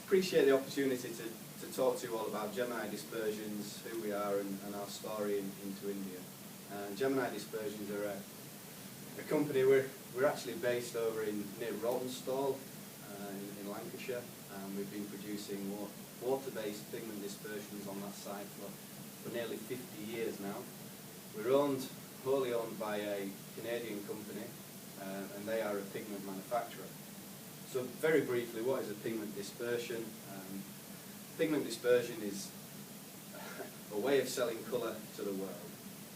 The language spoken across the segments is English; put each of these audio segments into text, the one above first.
appreciate the opportunity to talk to you all about Gemini Dispersions, who we are, and our story into India. Gemini Dispersions are a company. We're actually based over near Rawtenstall in Lancashire, and we've been producing water-based pigment dispersions on that site for nearly 50 years now. We're wholly owned by a Canadian company, and they are a pigment manufacturer. So very briefly, what is a pigment dispersion? Pigment dispersion is a way of selling colour to the world.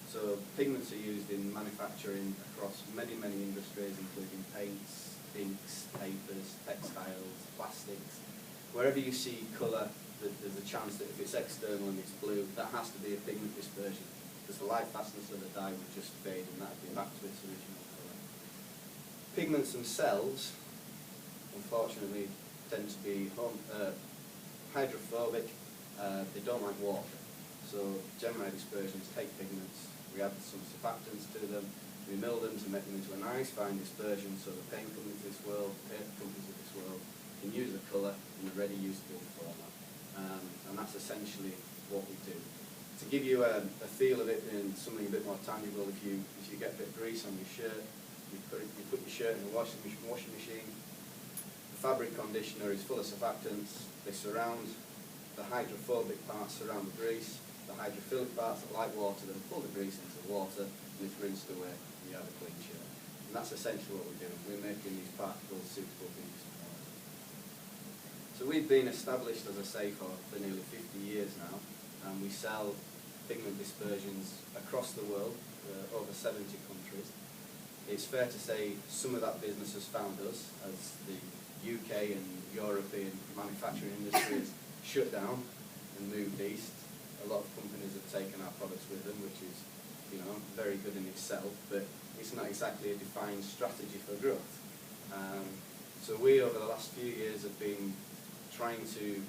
So pigments are used in manufacturing across many industries, including paints, inks, papers, textiles, plastics. Wherever you see colour, there's a chance that if it's external and it's blue, that has to be a pigment dispersion, because the light fastness of the dye would just fade and that would be back to its original colour. Pigments themselves, unfortunately, tend to be hydrophobic. They don't like water. So Gemini Dispersions take pigments, we add some surfactants to them, we mill them to make them into a nice fine dispersion, so the paint companies of this world, the paper companies of this world can use the colour in a ready usable format. And that's essentially what we do. To give you a feel of it and something a bit more tangible, if you get a bit of grease on your shirt, you put your shirt in the washing machine. The fabric conditioner is full of surfactants. They surround the hydrophobic parts, surround the grease. The hydrophilic parts that like water, then pull the grease into the water and it's rinsed away and you have a clean shirt. And that's essentially what we're doing. We're making these particles suitable for use. So we've been established, as I say, for nearly 50 years now, and we sell pigment dispersions across the world, over 70 countries. It's fair to say some of that business has found us as the UK and European manufacturing industry has shut down and moved east. A lot of companies have taken our products with them, which is, very good in itself, but it's not exactly a defined strategy for growth. So we, over the last few years, have been trying to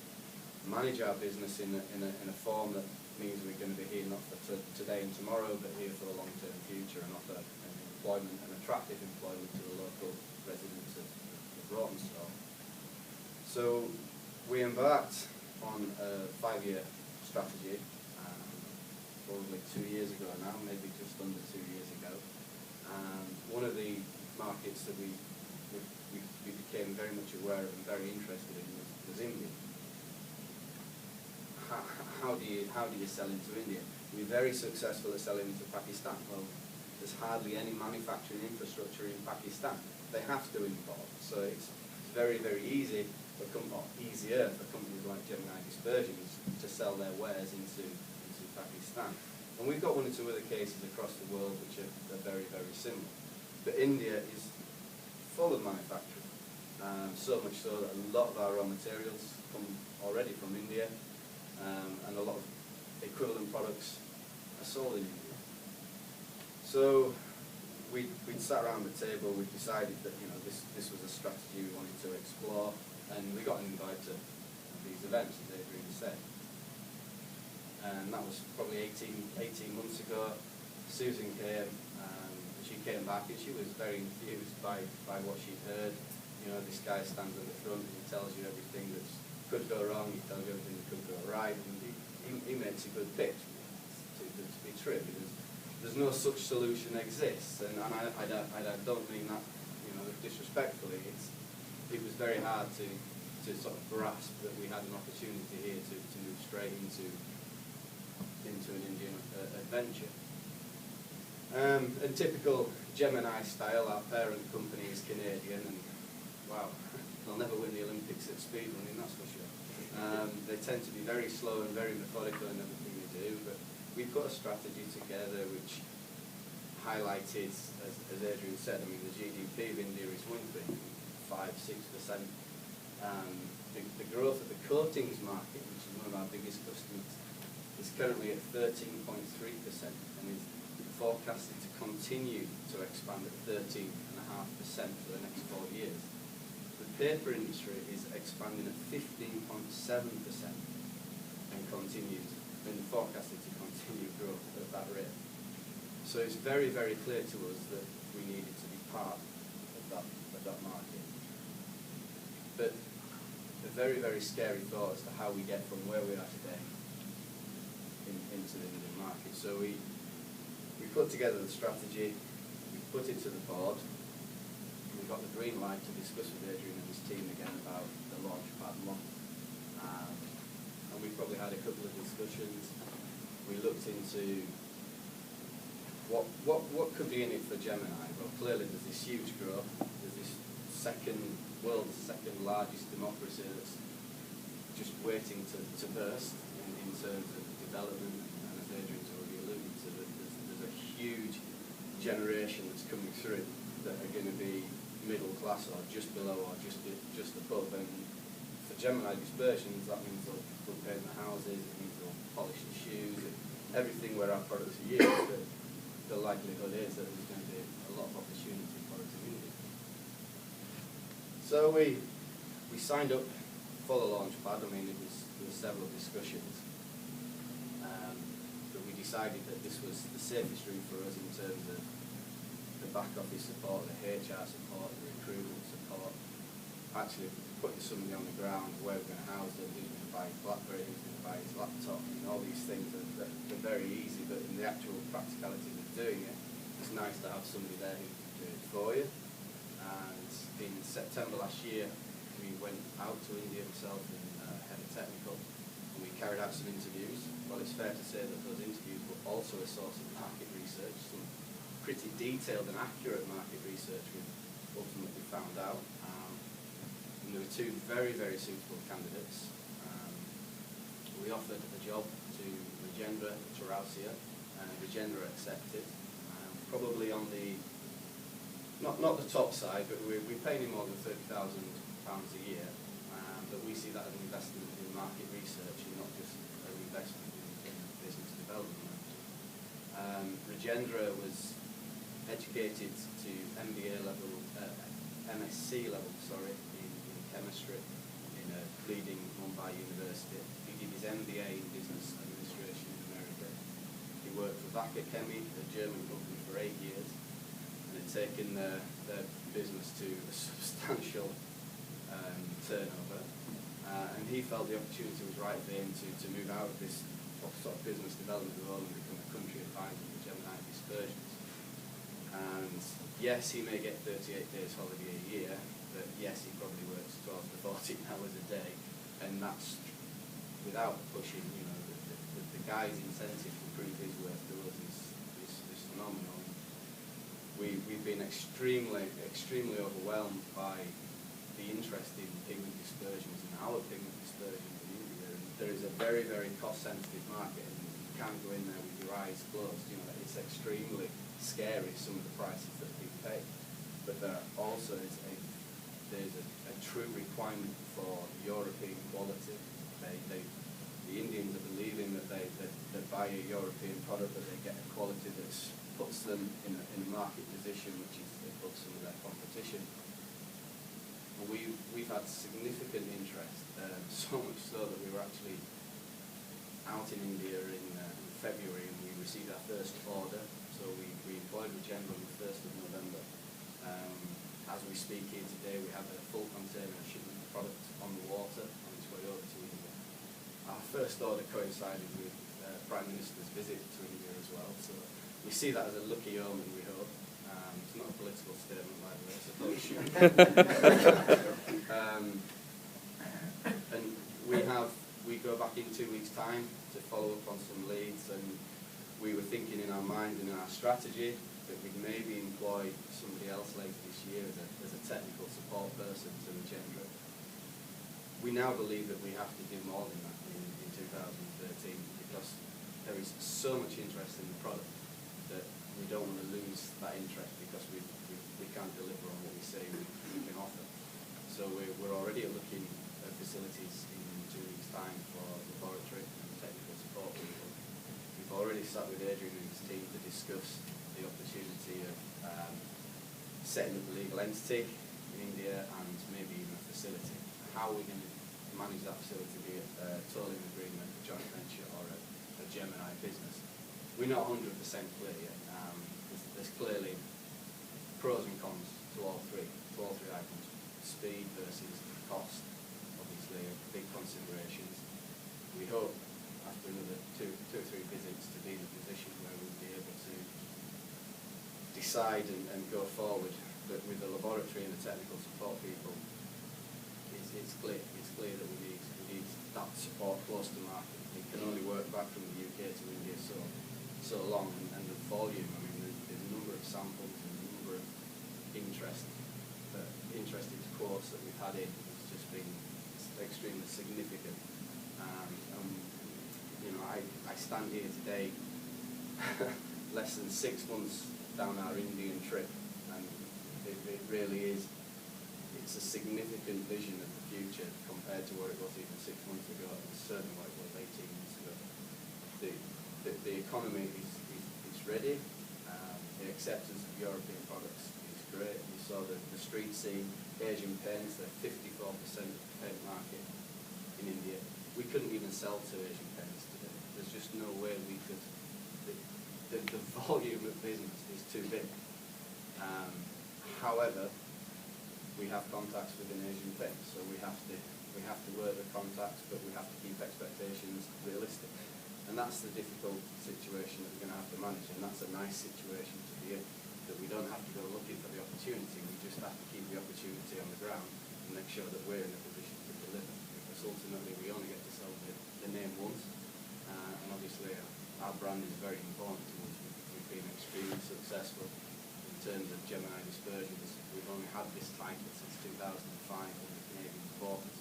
manage our business in a form that means we're going to be here not for today and tomorrow, but here for the long-term future, and offer an attractive employment to the local residents of Rawtenstall. So we embarked on a 5-year strategy, probably 2 years ago now, maybe just under 2 years ago. And one of the markets that we became very much aware of and very interested in was India. How do you sell into India? We're very successful at selling into Pakistan. Well, there's hardly any manufacturing infrastructure in Pakistan. They have to import, so it's very easy easier for companies like Gemini Dispersions to sell their wares into Pakistan. And we've got one or two other cases across the world which are very similar. But India is full of manufacturing, so much so that a lot of our raw materials come already from India, and a lot of equivalent products are sold in India. So we sat around the table, we decided that this was a strategy we wanted to explore, and we got an invite to these events, as Adrian said. And that was probably 18 months ago. Susan came, she came back and she was very enthused by what she'd heard. This guy stands at the front and he tells you everything that could go wrong, he tells you everything that could go right, and he makes a good pitch to be true, because there's no such solution exists. And I don't mean that disrespectfully. It was very hard to sort of grasp that we had an opportunity here to move straight into an Indian adventure. And typical Gemini style, our parent company is Canadian, and wow, they'll never win the Olympics at speed running, that's for sure. They tend to be very slow and very methodical in everything they do, but we put a strategy together which highlighted, as Adrian said, the GDP of India is one thing, 5-6%. The growth of the coatings market, which is one of our biggest customers, is currently at 13.3% and is forecasted to continue to expand at 13.5% for the next 4 years. The paper industry is expanding at 15.7% and forecasted to continue growth at that rate. So it's very clear to us that we needed to be part of that market. But a very, very scary thought as to how we get from where we are today into the Indian market. So we put together the strategy, we put it to the board, and we got the green light to discuss with Adrian and his team again about the LaunchPad model. And we probably had a couple of discussions. We looked into what could be in it for Gemini. Well, clearly there's this huge growth. There's this world's second largest democracy that's just waiting to burst in terms of development. And as Adrian's already alluded to, there's a huge generation that's coming through that are going to be middle class or just below or just above. And for Gemini Dispersions, that means they'll paint the houses, it means they'll polish the shoes, everything where our products are used. But the likelihood is that there's going to be a lot of opportunity for it in India. So we signed up for the LaunchPad. I mean, there were several discussions, but we decided that this was the safest route for us in terms of the back office support, the HR support, the recruitment support, actually putting somebody on the ground, where we're going to house them, who's going to buy his BlackBerry, who's going to buy his laptop, and all these things are very easy, but in the actual practicality of doing it, it's nice to have somebody there who can do it for you. And in September last year, we went out to India, myself and head of technical, and we carried out some interviews. Well, it's fair to say that those interviews were also a source of market research, some pretty detailed and accurate market research we've ultimately found out. And there were two very, very suitable candidates. We offered a job to Rajendra Chaurasia, and Rajendra accepted. Probably on the, not the top side, but we're paying him more than £30,000 a year, but we see that as an investment in market research and not just an investment in business development. Rajendra was educated to MBA level, MSc level, in chemistry in a leading Mumbai university. He did his MBA in business administration in America. He worked for Wacker Chemie, a German company, for 8 years, and had taken their business to a substantial turnover. And he felt the opportunity was right for him to move out of this sort of business development role and become a country advisor for Gemini Dispersions. And yes, he may get 38 days holiday a year, but yes, he probably works 12 to 14 hours a day, and that's without pushing. You know, the guy's incentive to prove his worth to us is phenomenal. We've been extremely overwhelmed by the interest in pigment dispersions and our pigment dispersions in India. And there is a very, very cost-sensitive market, and you can't go in there with your eyes closed. You know, it's extremely scary, some of the prices that people pay. But there also is a true requirement for European quality. The Indians are believing that they buy a European product, that they get a quality that puts them in a market position which is above some of their competition. And we've had significant interest, so much so that we were actually out in India in February, and we received our first order. So we employed Rajendra on the 1st of November. As we speak here today, we have a full container shipment of product on the water on its way over to India. Our first order coincided with Prime Minister's visit to India as well, so we see that as a lucky omen, we hope. It's not a political statement, by the way, so don't shoot. And we go back in 2 weeks' time to follow up on some leads, and we were thinking in our mind and in our strategy that we'd maybe employ somebody else later this year as a technical support person to Rajendra. We now believe that we have to do more than that in 2013, because there is so much interest in the product that we don't want to lose that interest because we can't deliver on what we say we can offer. So we're already looking at facilities in 2 weeks' time for laboratory and technical support people. We've already sat with Adrian and his team to discuss the opportunity of setting up a legal entity in India and maybe even a facility. How we're going to manage that facility, be it a tolling agreement, a joint venture, or a Gemini business. We're not 100% clear yet. There's clearly pros and cons to all three items. Speed versus cost, obviously, obviously big considerations. We hope after another two or three visits to be in a position where we'll be able to decide and go forward. But with the laboratory and the technical support people, it's clear that we need that support close to market. It can only work back from the UK to India so long, and the volume. I mean, there's a number of samples and a number of interested quotes that we've had in. It's just been extremely significant. You know, I stand here today, less than 6 months down our Indian trip, and it really is. It's a significant vision of the future compared to what it was even 6 months ago, and certainly what it was 18 months ago. The economy is ready. The acceptance of European products is great. You saw the street scene, Asian paints, they're 54% of the paint market in India. We couldn't even sell to Asian paints today. There's just no way we could. The volume of business is too big. However, we have contacts within Asian paints, so we have to work the contacts, but we have to keep expectations realistic. And that's the difficult situation that we're going to have to manage, and that's a nice situation to be in, that we don't have to go looking for the opportunity, we just have to keep the opportunity on the ground and make sure that we're in a position to deliver, because ultimately we only get to sell the name once, and obviously our brand is very important to us. We've been extremely successful in terms of Gemini Dispersions. We've only had this title since 2005 when the Canadians bought it,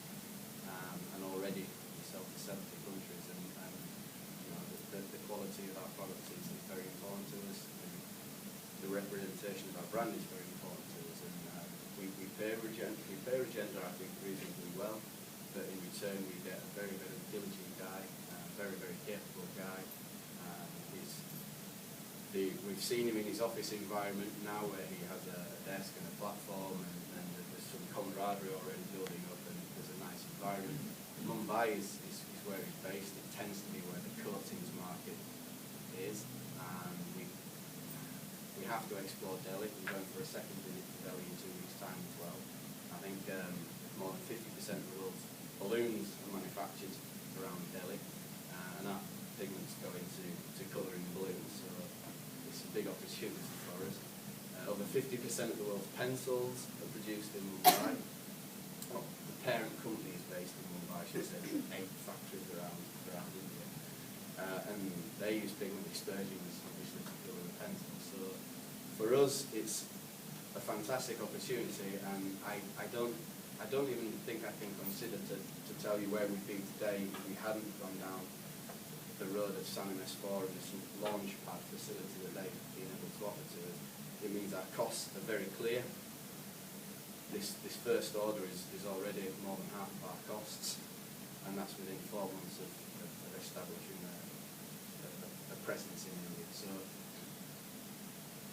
and already we sell to 70 countries, and you know, the quality of our products is very important to us, and the representation of our brand is very important to us, and we pay Regenda, I think, reasonably well, but in return we get a very, very diligent guy, very, very capable guy. We've seen him in his office environment now, where he has a desk and a platform, and there's some camaraderie already building up, and there's a nice environment. Mumbai is where he's based. It tends to be where the coatings market is, and we have to explore Delhi. We're going for a second visit to Delhi in 2 weeks' time as well. I think more than 50% of the world's balloons are manufactured around Delhi, and that pigment's going to colouring balloons. So it's a big opportunity for us. Over 50% of the world's pencils are produced in Mumbai. Well, the parent company is based in Mumbai, I should say. There's 8 factories around India. And they use pigment dispersions, obviously, to colour the pencils. So for us, it's a fantastic opportunity, and I don't even think I can consider to tell you where we'd be today if we hadn't gone down the road of Sannam S4 and this LaunchPad facility that they've been able to offer to us. It means our costs are very clear. This first order is already more than half of our costs, and that's within 4 months of establishing a presence in India. So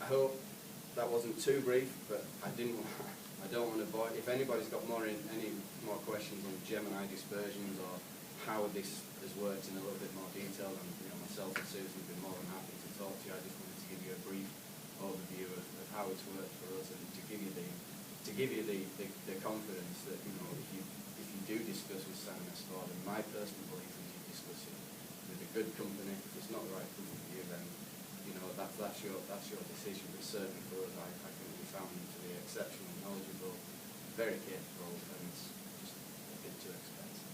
I hope that wasn't too brief, but I don't want to bore. If anybody's got any more questions on Gemini Dispersions or how this has worked in a little bit more detail, and myself and Susan have been more than happy to talk to you. I just wanted to give you a brief overview of how it's worked for us, and to give you the confidence that if you do discuss with Sannam S4, then my personal belief is you discuss it with a good company. If it's not the right company for you, then that's your decision. But certainly for us, I think we found them to be exceptional, knowledgeable, very capable, and it's just a bit too expensive.